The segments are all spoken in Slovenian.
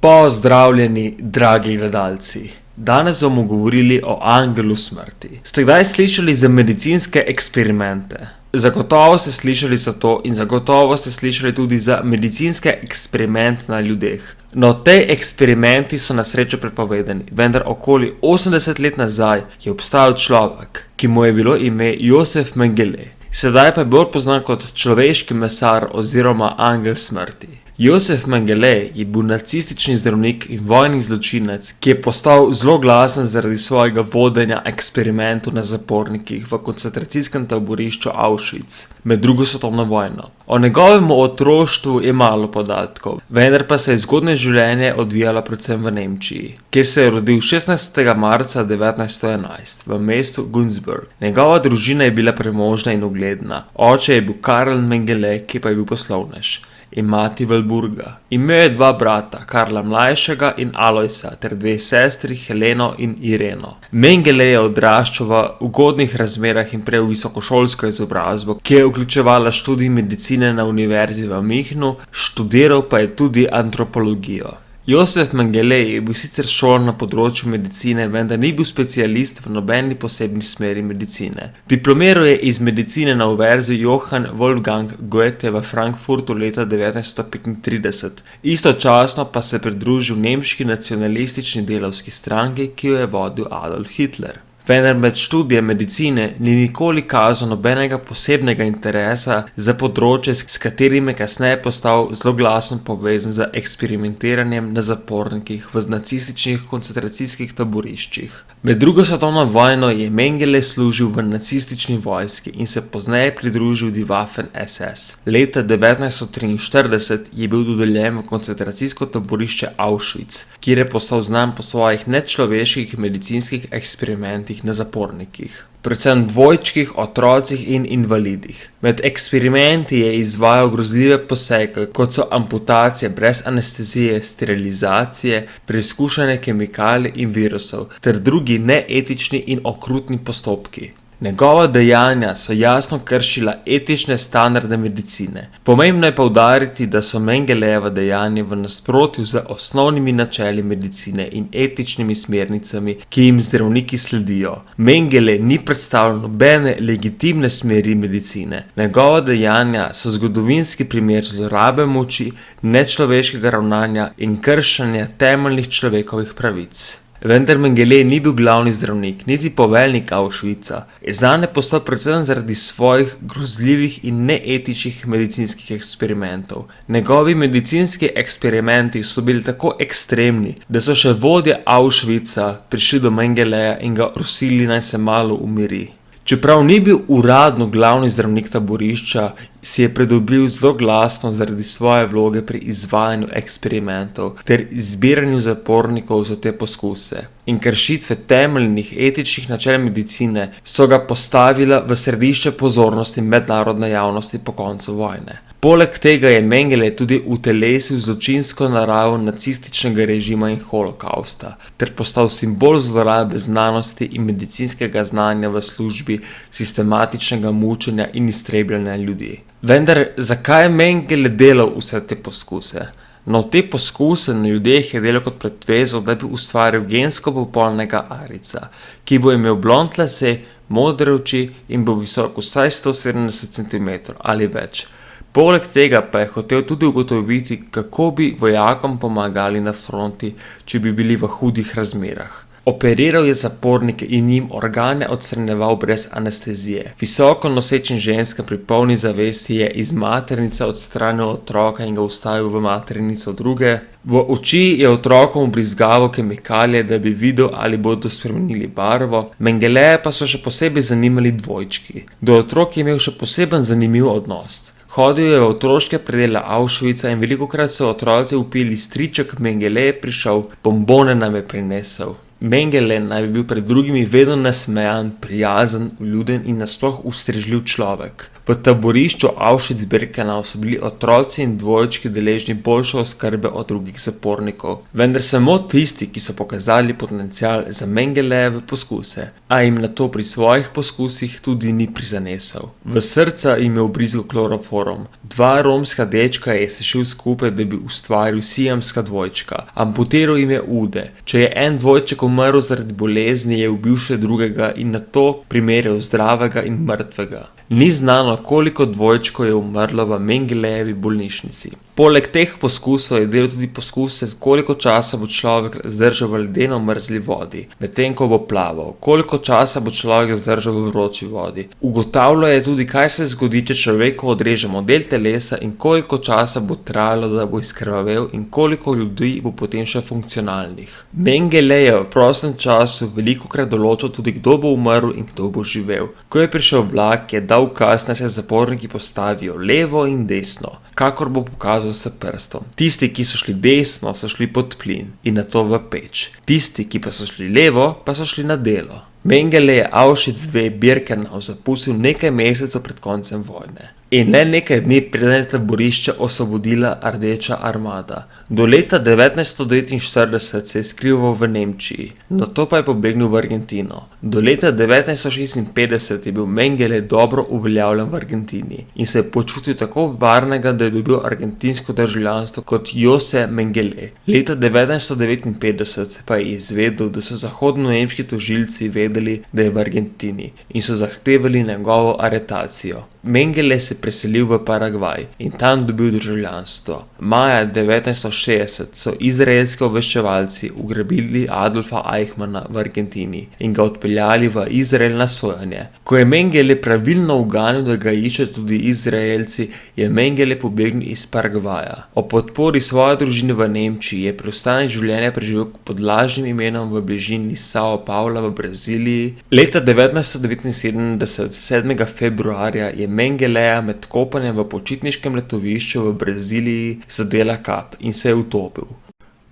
Pozdravljeni, dragi gledalci! Danes bomo govorili o angelu smrti. Ste kdaj slišali za medicinske eksperimente? Zagotovo ste slišali za to in zagotovo ste slišali tudi za medicinske eksperimente na ljudeh. No, te eksperimenti so na srečo prepovedani, vendar okoli 80 let nazaj je obstajal človek, ki mu je bilo ime Josef Mengele. Sedaj pa je bolj poznan kot človeški mesar oziroma angel smrti. Josef Mengele je bil nacistični zdravnik in vojni zločinec, ki je postal zelo glasen zaradi svojega vodenja eksperimentov na zapornikih v koncentracijskem taborišču Auschwitz med drugo svetovno vojno. O njegovem otroštvu je malo podatkov, vendar pa se je zgodnje življenje odvijalo predvsem v Nemčiji, kjer se je rodil 16. marca 1911 v mestu Günzburg. Njegova družina je bila premožna in ugledna. Oče je bil Karl Mengele, ki pa je bil poslovnež, in mati Walburga. Imel je dva brata, Karla mlajšega in Alojsa, ter dve sestri, Heleno in Ireno. Mengele je odraščal v ugodnih razmerah in prejel visokošolsko izobrazbo, ki je vključevala študij medicine na univerzi v Münchnu, študiral pa je tudi antropologijo. Josef Mengele je bil sicer šolan na področju medicine, vendar ni bil specialist v nobeni posebni smeri medicine. Diplomiral je iz medicine na univerzi Johann Wolfgang Goethe v Frankfurtu leta 1935. Istočasno pa se pridružil nemški nacionalistični delavski stranki, ki jo je vodil Adolf Hitler. Vendar med študijem medicine ni nikoli kazal nobenega posebnega interesa za področje, s katerim je kasneje postal zelo glasno povezan z eksperimentiranjem na zapornikih v nacističnih koncentracijskih taboriščih. Med drugo svetovno vojno je Mengele služil v nacistični vojski in se pozneje pridružil Die Waffen SS. Leta 1943 je bil dodeljen v koncentracijsko taborišče Auschwitz, kjer je postal znan po svojih nečloveških medicinskih eksperimentih na zapornikih, predvsem dvojčkih, otrocih in invalidih. Med eksperimenti je izvajal grozljive posege, kot so amputacije brez anestezije, sterilizacije, preizkušanje kemikalij in virusov, ter drugi neetični in okrutni postopki. Njegova dejanja so jasno kršila etične standarde medicine. Pomembno je poudariti, da so Mengelejeva dejanja v nasprotju z osnovnimi načeli medicine in etičnimi smernicami, ki jim zdravniki sledijo. Mengele ni predstavljal nobene legitimne smeri medicine. Njegova dejanja so zgodovinski primer zlorabe moči, nečloveškega ravnanja in kršenja temeljnih človekovih pravic. Vendar Mengele ni bil glavni zdravnik, niti poveljnik Auschwitza. Znan je postal predvsem zaradi svojih grozljivih in neetičnih medicinskih eksperimentov. Njegovi medicinski eksperimenti so bili tako ekstremni, da so še vodje Auschwitza prišli do Mengeleja in ga prosili, naj se malo umiri. Čeprav ni bil uradno glavni zdravnik taborišča, si je pridobil zelo glasno zaradi svoje vloge pri izvajanju eksperimentov ter izbiranju zapornikov za te poskuse. In kršitve temeljnih etičnih načel medicine so ga postavila v središče pozornosti mednarodne javnosti po koncu vojne. Poleg tega je Mengele tudi utelesil zločinsko naravo nacističnega režima in holokausta, ter postal simbol zlorabe znanosti in medicinskega znanja v službi sistematičnega mučenja in iztrebljanja ljudi. Vendar, zakaj je Mengele delal vse te poskuse? No, te poskuse na ljudeh je delal kot pretvezo, da bi ustvaril gensko popolnega arica, ki bo imel blond lase, modre oči in bo visok vsaj 170 cm ali več. Poleg tega pa je hotel tudi ugotoviti, kako bi vojakom pomagali na fronti, če bi bili v hudih razmerah. Operiral je zapornike in jim organe odstranjeval brez anestezije. Visoko nosečim ženskam pri polni zavesti je iz maternice odstranil otroka in ga vstavil v maternico druge. V oči je otrokom vbrizgaval kemikalije, da bi videl, ali bodo spremenili barvo. Mengeleja pa so še posebej zanimali dvojčki. Do otrok je imel še poseben zanimiv odnos. Hodil je v otroške predele Auschwitza in velikokrat so otroci vpili: "Striček Mengele je prišel, bombone nam je prinesel." Mengele naj bi bil pred drugimi vedno nasmejan, prijazen, vljuden in nasploh ustrežljiv človek. V taborišču Auschwitz-Birkenau so bili otroci in dvojčki deležni boljše oskrbe od drugih zapornikov, vendar samo tisti, ki so pokazali potencial za Mengelejeve poskuse, a jim nato pri svojih poskusih tudi ni prizanesel. V srca jim je ubrizgal kloroform, 2 romska dečka je sešil skupaj, da bi ustvaril siamska dvojčka, amputiral jim je ude. Če je en dvojček umrl zaradi bolezni, je ubil še drugega in nato primerjal zdravega in mrtvega. Ni znano, koliko dvojčkov je umrlo v Mengelejevi bolnišnici. Poleg teh poskusov je delal tudi poskuse, koliko časa bo človek zdržal v ledeno mrzli vodi, medtem ko bo plaval, koliko časa bo človek zdržal v vroči vodi. Ugotavljal je tudi, kaj se zgodi, če človeku odrežemo del telesa in koliko časa bo trajalo, da bo izkrvavel in koliko ljudi bo potem še funkcionalnih. Mengele je v prostem času velikokrat določal tudi, kdo bo umrl in kdo bo živel. Ko je prišel vlak, je dal ukaz, naj se zaporniki postavijo levo in desno, kakor bo pokazal s prstom. Tisti, ki so šli desno, so šli pod plin in nato v peč. Tisti, ki pa so šli levo, pa so šli na delo. Mengele je Auschwitz-Birkenau zapustil nekaj mesecev pred koncem vojne. In le nekaj dni preden je taborišče osvobodila Rdeča armada. Do leta 1949 se je skrival v Nemčiji, nato pa je pobegnil v Argentino. Do leta 1956 je bil Mengele dobro uveljavljen v Argentini in se je počutil tako varnega, da je dobil argentinsko državljanstvo kot Jose Mengele. Leta 1959 pa je izvedel, da so zahodnonemški tožilci vedeli, da je v Argentini in so zahtevali njegovo aretacijo. Mengele se je preselil v Paragvaj in tam dobil državljanstvo. Maja 1960 so izraelski obveščevalci ugrabili Adolfa Eichmanna v Argentini in ga odpeljali v Izrael na sojenje. Ko je Mengele pravilno uganil, da ga iščejo tudi Izraelci, je Mengele pobegnil iz Paragvaja. O podpori svoje družine v Nemčiji je preostanek življenja preživel pod lažnim imenom v bližini Sao Paula v Braziliji. Leta 1979, 7. februarja, je Mengeleja med kopanjem v počitniškem letovišču v Braziliji zadela kap in se je utopil.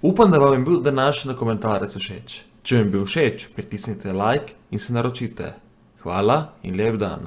Upam, da vam je bil današnji dokumentarec všeč. Če vam je bil všeč, pritisnite like in se naročite. Hvala in lep dan.